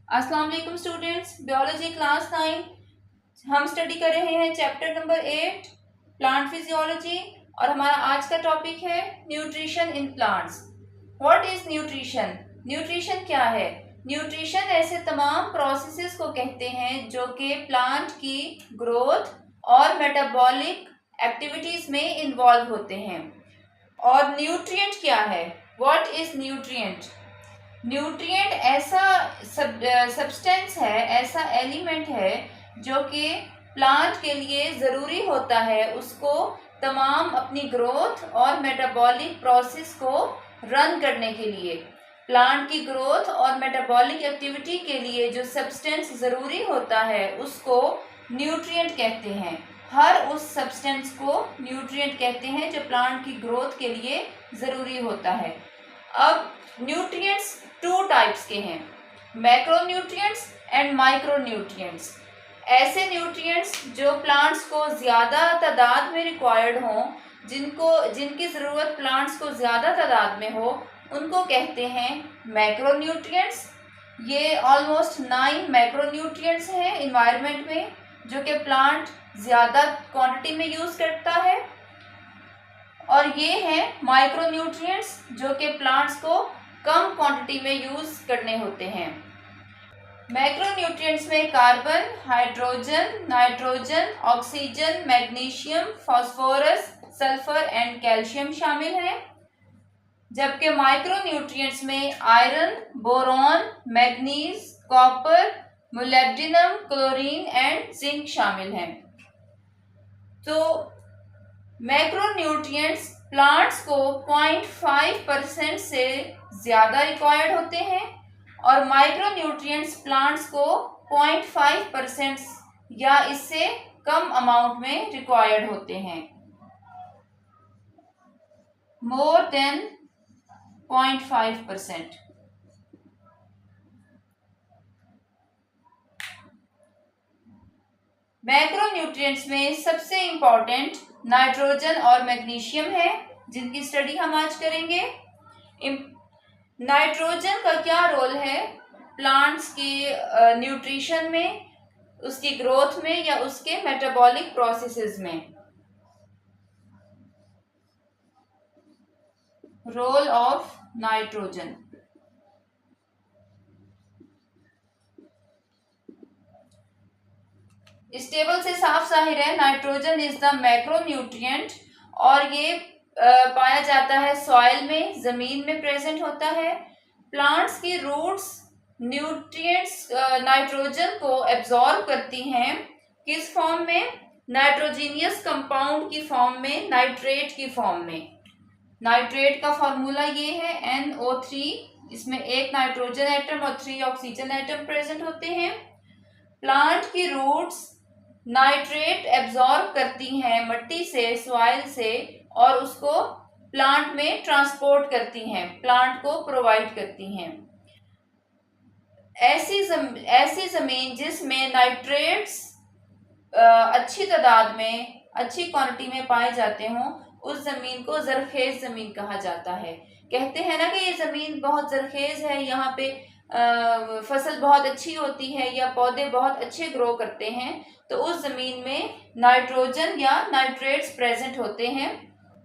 अस्सलाम वालेकुम students, biology class 9 हम स्टडी कर रहे हैं चैप्टर नंबर 8 प्लांट फिजियोलॉजी। और हमारा आज का टॉपिक है nutrition in plants. What is nutrition? Nutrition क्या है? न्यूट्रिशन ऐसे तमाम प्रोसेसेस को कहते हैं जो कि प्लांट की ग्रोथ और मेटाबॉलिक एक्टिविटीज में इन्वॉल्व होते हैं। और न्यूट्रिएंट क्या है? What is nutrient? न्यूट्रिएंट ऐसा सब्सटेंस है, ऐसा एलिमेंट है जो कि प्लांट के लिए ज़रूरी होता है उसको तमाम अपनी ग्रोथ और मेटाबॉलिक प्रोसेस को रन करने के लिए। प्लांट की ग्रोथ और मेटाबॉलिक एक्टिविटी के लिए जो सब्सटेंस ज़रूरी होता है उसको न्यूट्रिएंट कहते हैं। हर उस सब्सटेंस को न्यूट्रिएंट कहते हैं जो प्लांट की ग्रोथ के लिए ज़रूरी होता है। अब न्यूट्रिएंट्स टू टाइप्स के हैं, मैक्रोन्यूट्रिएंट्स एंड माइक्रोन्यूट्रिएंट्स। ऐसे न्यूट्रिएंट्स जो प्लांट्स को ज़्यादा तादाद में रिक्वायर्ड हों, जिनकी ज़रूरत प्लांट्स को ज़्यादा तादाद में हो, उनको कहते हैं मैक्रोन्यूट्रिएंट्स। ये ऑलमोस्ट 9 मैक्रोन्यूट्रिएंट्स हैं इन्वायरमेंट में जो कि प्लांट ज़्यादा क्वांटिटी में यूज़ करता है। और ये हैं माइक्रोन्यूट्रिएंट्स जो कि प्लांट्स को कम क्वांटिटी में यूज़ करने होते हैं। मैक्रोन्यूट्रिएंट्स में carbon, hydrogen, nitrogen, oxygen, magnesium, phosphorus, sulphur and calcium शामिल हैं। जबकि माइक्रोन्यूट्रिएंट्स में iron, boron, manganese, copper, molybdenum, chlorine and zinc शामिल हैं। तो मैक्रोन्यूट्रिएंट्स प्लांट्स को 0.5% से ज़्यादा रिक्वायर्ड होते हैं और माइक्रोन्यूट्रिएंट्स प्लांट्स को 0.5% या इससे कम अमाउंट में रिक्वायर्ड होते हैं। More than 0.5%। मैक्रोन्यूट्रिएंट्स में सबसे इम्पॉर्टेंट नाइट्रोजन और मैग्नीशियम है जिनकी स्टडी हम आज करेंगे। नाइट्रोजन का क्या रोल है प्लांट्स के न्यूट्रिशन में, उसकी ग्रोथ में या उसके मेटाबॉलिक प्रोसेसेस में? Role of nitrogen. इस टेबल से साफ जाहिर है नाइट्रोजन इज द मैक्रोन्यूट्रिएंट और ये पाया जाता है सॉइल में, जमीन में प्रेजेंट होता है। प्लांट्स की रूट्स न्यूट्रिएंट्स नाइट्रोजन को एब्जॉर्ब करती हैं। किस फॉर्म में? नाइट्रोजीनियस कंपाउंड की फॉर्म में, नाइट्रेट की फॉर्म में। नाइट्रेट का फॉर्मूला ये है NO3। इसमें एक नाइट्रोजन एटम और 3 ऑक्सीजन एटम प्रेजेंट होते हैं। प्लांट की रूट्स नाइट्रेट एब्जॉर्ब करती हैं मिट्टी से, सॉइल से, और उसको प्लांट में ट्रांसपोर्ट करती हैं, प्लांट को प्रोवाइड करती हैं। ऐसी जमीन जिसमें नाइट्रेट्स अच्छी तादाद में, अच्छी क्वांटिटी में पाए जाते हों, उस जमीन को जरखेज जमीन कहा जाता है। कहते हैं ना कि ये जमीन बहुत जरखेज है, यहाँ पे फसल बहुत अच्छी होती है या पौधे बहुत अच्छे ग्रो करते हैं, तो उस जमीन में नाइट्रोजन या नाइट्रेट्स प्रेजेंट होते हैं।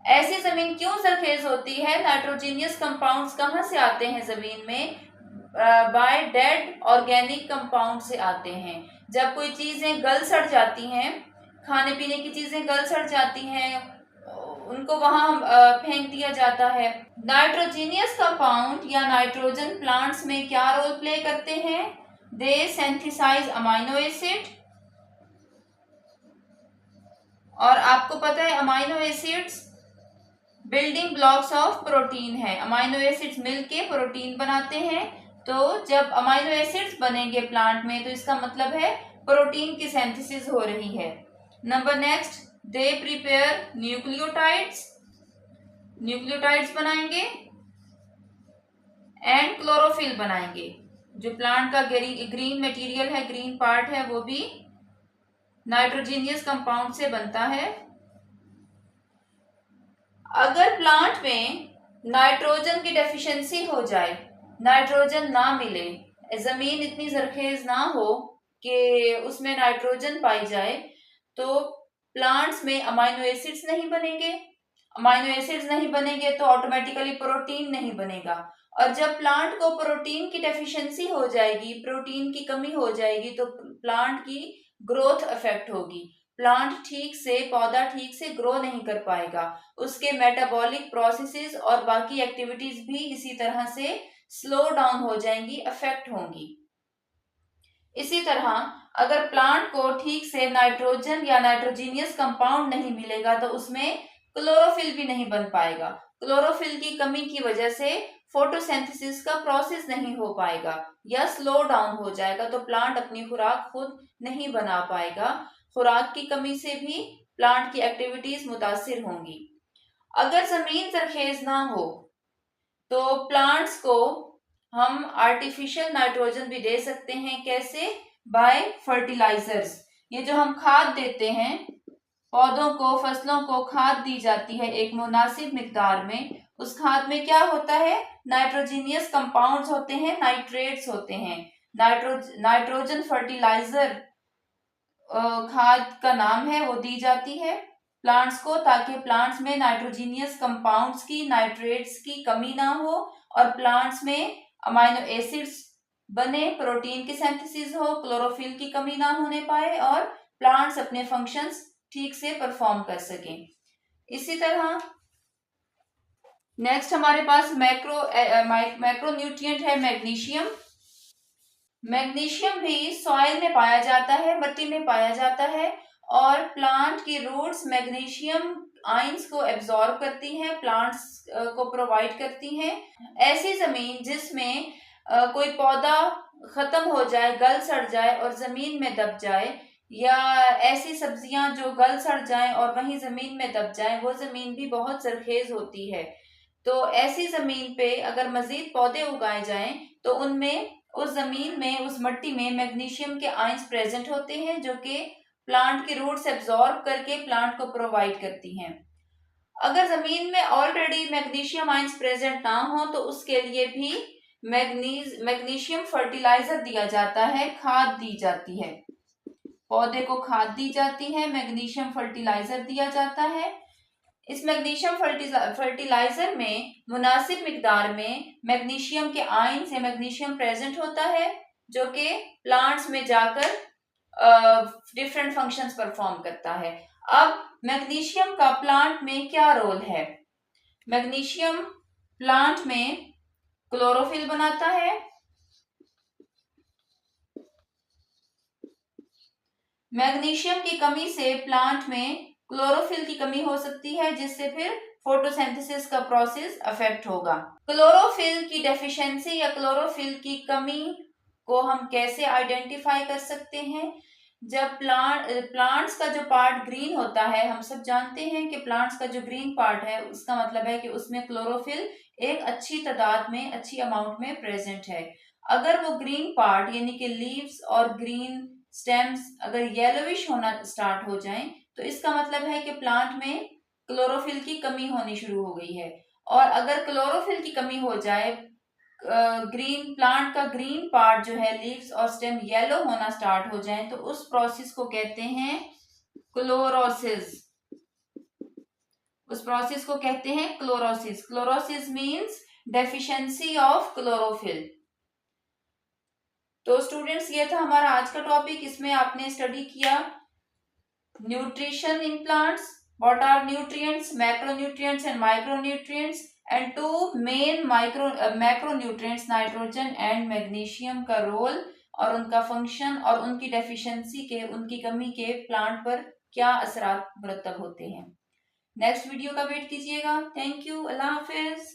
ऐसी जमीन क्यों सरखेज होती है? नाइट्रोजीनियस कंपाउंड्स कहाँ से आते हैं जमीन में? बाय डेड ऑर्गेनिक कंपाउंड से आते हैं। जब कोई चीजें गल सड़ जाती हैं, खाने पीने की चीजें गल सड़ जाती हैं, उनको वहां फेंक दिया जाता है। नाइट्रोजीनियस कंपाउंड या नाइट्रोजन प्लांट्स में क्या रोल प्ले करते हैं? दे सिंथेसाइज अमाइनो एसिड। और आपको पता है amino acids building blocks of protein है। अमाइनो एसिड्स मिलके प्रोटीन बनाते हैं। तो जब अमाइनो एसिड्स बनेंगे प्लांट में तो इसका मतलब है प्रोटीन की सिंथेसिस हो रही है। Number next, they prepare nucleotides. Nucleotides बनाएंगे एंड क्लोरोफिल बनाएंगे। जो प्लांट का ग्रीन मटेरियल है, ग्रीन पार्ट है, वो भी नाइट्रोजीनियस कंपाउंड से बनता है। अगर प्लांट में नाइट्रोजन की डेफिशिएंसी हो जाए, नाइट्रोजन ना मिले, जमीन इतनी जरखेज ना हो कि उसमें नाइट्रोजन पाई जाए, तो प्लांट्स में अमाइनो एसिड्स नहीं बनेंगे। अमाइनो एसिड्स नहीं बनेंगे तो ऑटोमेटिकली प्रोटीन नहीं बनेगा, और जब प्लांट को प्रोटीन की डेफिशिएंसी हो जाएगी, प्रोटीन की कमी हो जाएगी, तो प्लांट की ग्रोथ अफेक्ट होगी। प्लांट ठीक से, पौधा ठीक से ग्रो नहीं कर पाएगा। उसके मेटाबॉलिक प्रोसेसेस और बाकी एक्टिविटीज भी इसी तरह से स्लो डाउन हो जाएंगी, अफेक्ट होंगी। इसी तरह अगर प्लांट को ठीक से नाइट्रोजन या नाइट्रोजीनियस कंपाउंड नहीं मिलेगा तो उसमें क्लोरोफिल भी नहीं बन पाएगा। क्लोरोफिल की कमी की वजह से फोटोसिंथेसिस का प्रोसेस नहीं हो पाएगा या स्लो डाउन हो जाएगा, तो प्लांट अपनी खुराक खुद नहीं बना पाएगा। खुराक की कमी से भी प्लांट की एक्टिविटीज मुतासिर होंगी। अगर जमीन जरखेज ना हो तो प्लांट्स को हम आर्टिफिशियल नाइट्रोजन भी दे सकते हैं। कैसे? By fertilisers. ये जो हम खाद देते हैं, पौधों को, फसलों को खाद दी जाती है एक मुनासिब मिकदार में। उस खाद में क्या होता है? नाइट्रोजीनियस कंपाउंड्स होते हैं, नाइट्रेट्स होते हैं। नाइट्रोजन फर्टिलाइजर खाद का नाम है, वो दी जाती है प्लांट्स को, ताकि प्लांट्स में नाइट्रोजीनियस कंपाउंड्स की, नाइट्रेट्स की कमी ना हो और प्लांट्स में अमाइनो एसिड्स बने, प्रोटीन की सिंथेसिस हो, क्लोरोफिल की कमी ना होने पाए और प्लांट्स अपने फंक्शंस ठीक से परफॉर्म कर सकें। इसी तरह नेक्स्ट हमारे पास मैक्रो न्यूट्रिएंट है मैग्नीशियम। मैग्नीशियम भी सॉइल में पाया जाता है, मिट्टी में पाया जाता है, और प्लांट की रूट्स मैग्नीशियम आयंस को एब्जॉर्ब करती हैं, प्लांट्स को प्रोवाइड करती हैं। ऐसी जमीन जिसमें कोई पौधा खत्म हो जाए, गल सड़ जाए और जमीन में दब जाए, या ऐसी सब्जियां जो गल सड़ जाएं और वहीं जमीन में दब जाएं, वो जमीन भी बहुत जरखेज होती है। तो ऐसी जमीन पे अगर मजीद पौधे उगाए जाएं तो उनमें, उस जमीन में, उस मिट्टी में मैग्नीशियम के आयंस प्रेजेंट होते हैं, जो कि प्लांट की रूट्स एब्जॉर्ब करके प्लांट को प्रोवाइड करती हैं। अगर जमीन में ऑलरेडी मैग्नीशियम आयंस प्रेजेंट ना हो तो उसके लिए भी मैग्नीशियम फर्टिलाइजर दिया जाता है, खाद दी जाती है। पौधे को खाद दी जाती है, मैग्नीशियम फर्टिलाइजर दिया जाता है। इस मैग्नीशियम फर्टिलाइजर में मुनासिब मिकदार में मैग्नीशियम के आयंस या मैग्नीशियम प्रेजेंट होता है, जो कि प्लांट्स में जाकर डिफरेंट फंक्शंस परफॉर्म करता है। अब मैग्नीशियम का प्लांट में क्या रोल है? मैग्नीशियम प्लांट में क्लोरोफिल बनाता है। मैग्नीशियम की कमी से प्लांट में क्लोरोफिल की कमी हो सकती है, जिससे फिर फोटोसिंथेसिस का प्रोसेस अफेक्ट होगा। क्लोरोफिल की डेफिशिएंसी या क्लोरोफिल की कमी को हम कैसे आइडेंटिफाई कर सकते हैं? जब प्लांट्स का जो पार्ट ग्रीन होता है, हम सब जानते हैं कि प्लांट्स का जो ग्रीन पार्ट है उसका मतलब है कि उसमें क्लोरोफिल एक अच्छी तादाद में, अच्छी अमाउंट में प्रेजेंट है। अगर वो ग्रीन पार्ट यानी कि लीव्स और ग्रीन स्टेम्स अगर येलोविश होना स्टार्ट हो जाएं, तो इसका मतलब है कि प्लांट में क्लोरोफिल की कमी होनी शुरू हो गई है। और अगर क्लोरोफिल की कमी हो जाए, ग्रीन प्लांट का ग्रीन पार्ट जो है, लीव्स और स्टेम येलो होना स्टार्ट हो जाए, तो उस प्रोसेस को कहते हैं क्लोरोसिस। उस प्रोसेस को कहते हैं chlorosis. Chlorosis means deficiency of chlorophyll. तो स्टूडेंट्स, ये था हमारा आज का टॉपिक। इसमें आपने स्टडी किया nutrition in plants, what are nutrients, macronutrients and micronutrients, and two main macronutrients, nitrogen and magnesium का रोल और उनका फंक्शन और उनकी डेफिशिएंसी के, उनकी कमी के प्लांट पर क्या असरात मुरतब होते हैं। नेक्स्ट वीडियो का वेट कीजिएगा। Thank you. Allah Hafiz.